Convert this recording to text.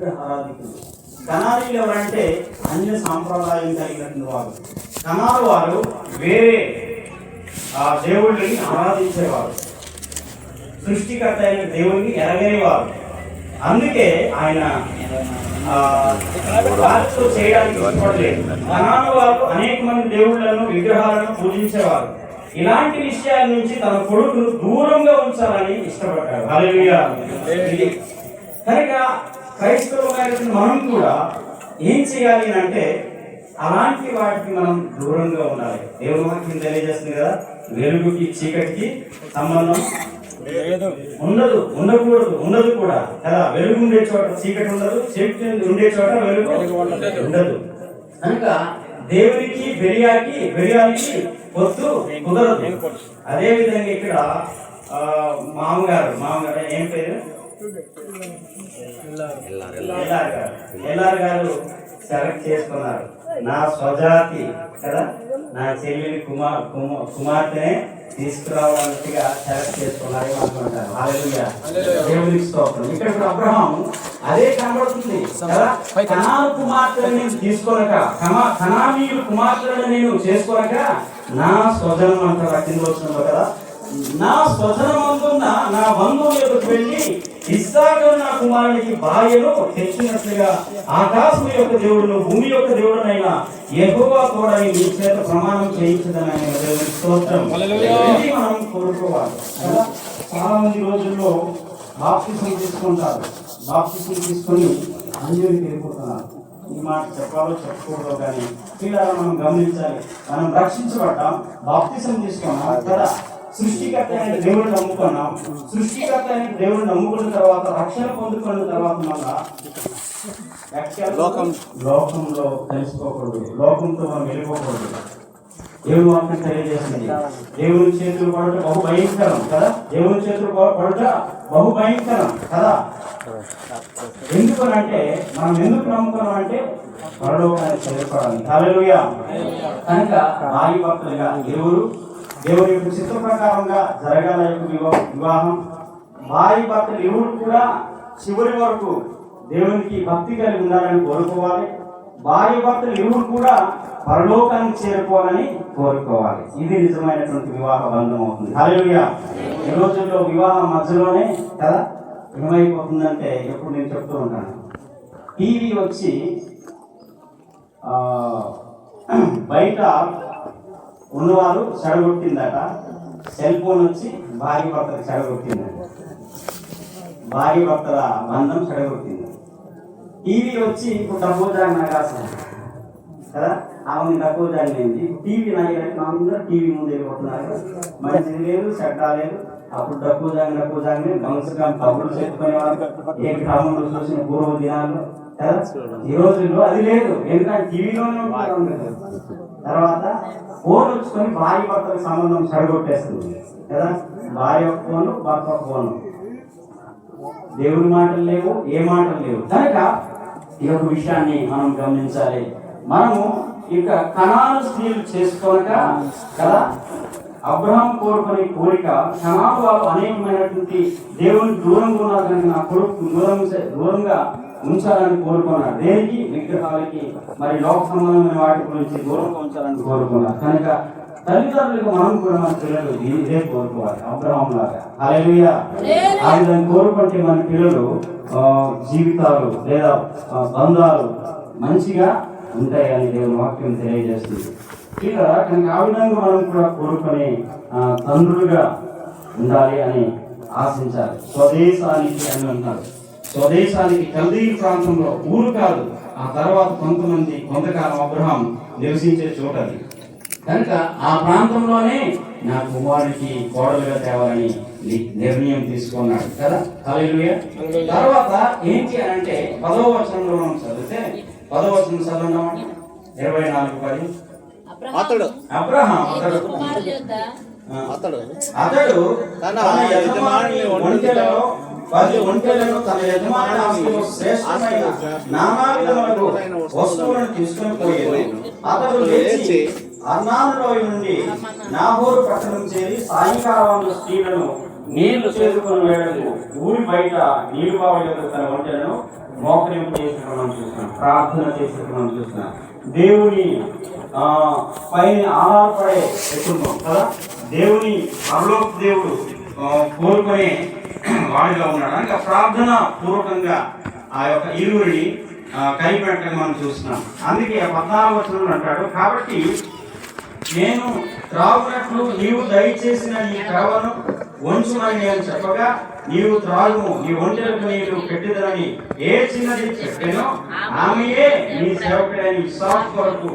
విగ్రహారాధికులు. కనానీయులు ఎవరంటే అన్య సాంప్రదాయం కలిగినటువంటి వారు. కనాను వారు వేరే దేవుళ్ళని ఆరాధించేవారు, సృష్టికర్త అయిన దేవుడిని ఎరగనివారు. అందుకే ఆయన వారితో చేయడానికి ఇష్టపడలేదు. కనాను వారు అనేక మంది దేవుళ్లను విగ్రహాలను పూజించేవారు. ఇలాంటి విషయాల నుంచి తన కొడుకును దూరంగా ఉంచాలని ఇష్టపడ్డాడు. హల్లెలూయా. కనుక క్రైస్తవులైన మనం కూడా ఏం చేయాలి అంటే అలాంటి వాటికి మనం దూరంగా ఉండాలి. దేవుని వాక్యం తెలియజేస్తుంది కదా, వెలుగుకి చీకటికి సంబంధం ఉండదు, ఉండదు కూడా కదా. వెలుగు ఉండే చోట చీకటి ఉండదు, చీకటి ఉండే చోట వెలుగు ఉండదు. కనుక దేవునికి బెరియానికి పొత్తు కుదరదు. అదే విధంగా ఇక్కడ మామగారు ఏం పేరు, ఎల్ఆర్ గారు సెలెక్ట్ చేసుకున్నారు. నా స్వజాతి కదా, నా చెల్లిని కుమార్తెనే తీసుకురావాలన్నట్టుగా సెలెక్ట్ చేసుకున్నారు అనుకుంటారు. హల్లెలూయా, దేవునికి స్తోత్రం. ఇక్కడ అబ్రహాం అదే కనబడుతుంది కదా, కనాను కుమార్తెను నేను తీసుకోనక, కనానీయుల కుమార్తెలను నేను చేసుకోనక నా స్వజనం అంటారు. కింద వచ్చిన కదా, నా స్వజనమందున్న నా బంధువుల యొక్కకు వెళ్ళి ఇస్సాకు నా కుమారునికి భార్యను తెచ్చినట్లుగా ఆకాశం యొక్క దేవుడును భూమి యొక్క దేవుడునైనా యెహోవా తోడని మీ చేత ప్రమాణం చేయించదని దేవుని స్తోత్రం. మనం కోరుకోవాలి. చాలా మంది రోజుల్లో బాప్తిసం తీసుకుంటారు, బాప్తిసం తీసుకొని అంజలికి వెళ్ళిపోతున్నారు. ఈ మాట చెప్పాలో చెప్పకూడదు కానీ పిల్లలు మనం గమనించాలి. మనం రక్షించబడ్డాం, బాప్తిసం తీసుకున్నాం కదా, సృష్టికర్త అయిన దేవుడిని నమ్ముకున్నాం. సృష్టికర్త అయిన దేవుడిని నమ్ముకున్న తర్వాత, రక్షణ పొందుకున్న తర్వాత మళ్ళా లోకంలో కలిసిపోకూడదు, లోకంతో మనం వెళ్ళిపోకూడదు. దేవుని వాక్యం తెలియజేస్తుంది, దేవుని చేతులు పడట బహు భయంకరం కదా, దేవుని చేతులు పడట బహు భయంకరం కదా. ఎందుకనంటే మనం ఎందుకు నమ్ముకున్నాం అంటే పరలోకాన్ని చేరుకోవడానికి. హల్లెలూయా. కనుక భార్య భర్తలుగా దేవుని యొక్క చిత్త ప్రకారంగా జరగాల యొక్క వివాహం. భార్య భర్తలు ఎవరు కూడా చివరి వరకు దేవునికి భక్తి కలిగి ఉండాలని కోరుకోవాలి. భార్య భర్తలు ఎవరు కూడా పరలోకానికి చేరుకోవాలని కోరుకోవాలి. ఇది నిజమైనటువంటి వివాహ బంధం అవుతుంది. హల్లెలూయా. ఈ రోజుల్లో వివాహం మధ్యలోనే కదా ఏమైపోతుందంటే, ఎప్పుడు నేను చెప్తూ ఉంటాను, టీవీ వచ్చి బయట ఉన్నవారు చెడగొట్టిందట, సెల్ ఫోన్ వచ్చి భార్య భర్తలు చెడగొట్టిందట, భార్య భర్తల బంధం చెడగొట్టింది. టీవీ వచ్చి ఇప్పుడు డబ్బు జాగ్రత్త కాసం కదా, ఆమె డబ్బు జాగ్రత్త టీవీ అందరూ టీవీ ముందు వెళ్ళిపోతున్నారు. మంచిది లేదు, చెడ్డ లేదు. అప్పుడు డబ్బు జాగ్రత్త గమనించగా డబ్బులు చెప్పుకునేవారు. ఏ గ్రామంలో చూసిన పూర్వ దినాల్లో కదా. ఈ రోజుల్లో అది లేదు, ఎందుకంటే టీవీలోనే ఉంటారు. తర్వాత ఫోన్ వచ్చుకొని భార్య భర్తలకు సంబంధం చెడగొట్టేస్తుంది కదా. భార్య ఒక ఫోను, భర్త ఒక ఫోను, దేవుని మాటలు లేవు, ఏ మాటలు లేవు. కనుక ఈ యొక్క విషయాన్ని మనం గమనించాలి. మనము ఇక కనాను స్త్రీలు చేసుకోనక కదా, అబ్రహాం కోరుకునే కోరిక, కనాను వారు అనేకమైనటువంటి దేవుని దూరంగా ఉన్నారు కనుక నా కొడుకు దూరంగా ఉంచాలని కోరుకున్నారు. దేనికి? విగ్రహాలకి, మరి లోక సంబంధమైన వాటి గురించి దూరంగా ఉంచాలని కోరుకున్నారు. కనుక తల్లిదండ్రులకు మనం కూడా మన పిల్లలు ఇదే కోరుకోవాలి, అబ్రహాం లాగా. హల్లెలూయా. ఆ విధంగా కోరుకుంటే మన పిల్లలు జీవితాలు లేదా బంధాలు మంచిగా ఉంటాయని దేవుని వాక్యం తెలియజేస్తుంది. కనుక ఆ విధంగా మనం కూడా కోరుకొని తండ్రులుగా ఉండాలి అని ఆశించాలి. స్వదేశానికి అని అంటారు. స్వదేశానికి కల్దీ ప్రాంతంలో ఊరు కాదు, ఆ తర్వాత కొంతకాలం అబ్రహాం నివసించే చోటది. కనుక ఆ ప్రాంతంలోనే నా కుమారుడికి కోడలుగా తేవాలని నిర్ణయం తీసుకున్నాడు కదా. హల్లెలూయా. తర్వాత ఏం చేయాలంటే 10వ వచనంలో మనం చదివితే, 10వ వచనం చదవండి. 24:10. అబ్రహాం తన యజమాని ఒంటెలలో 10 ఒంటెలను తన యజమాని ఆస్తిలో శ్రేష్టమైన నానా విధములకు వస్తువులను తీసుకొని పోయేది. అతడు లేచి అర్నాను లోయ నుండి నాహోరు పట్టణం చేరి సాయంకాలంలో స్త్రీలను నీళ్లు చేదుకుని వేళకు ఊరి బయట నీళ్లు బావుల యొక్క తన ఒంటెలను మోకరింపు చేసినట్టు మనం చూస్తున్నాం, ప్రార్థన చేసినట్టు మనం చూస్తున్నాం. దేవుని పైన ఆధారపడే కుటుంబం కదా, దేవుని పరలోక దేవుడు కోరుకునే వాడిగా ఉన్నాడు. ఇంకా ప్రార్థన పూర్వకంగా ఆ యొక్క ఇరువురిని కనిపెట్టడం మనం చూస్తున్నాం. అందుకే 14వ వచనంలో అంటాడు, కాబట్టి నేను త్రాగునట్లు నీవు దయచేసిన నీ కడవను వంచుమని నేను చెప్పగా నీవు త్రాగుము, నీ ఒంటెలకు నీరు పెట్టిదనని ఏ చిన్నది చెప్పానో ఆమెయే నీ సేవకుడైన ఇస్సాకు కొరకు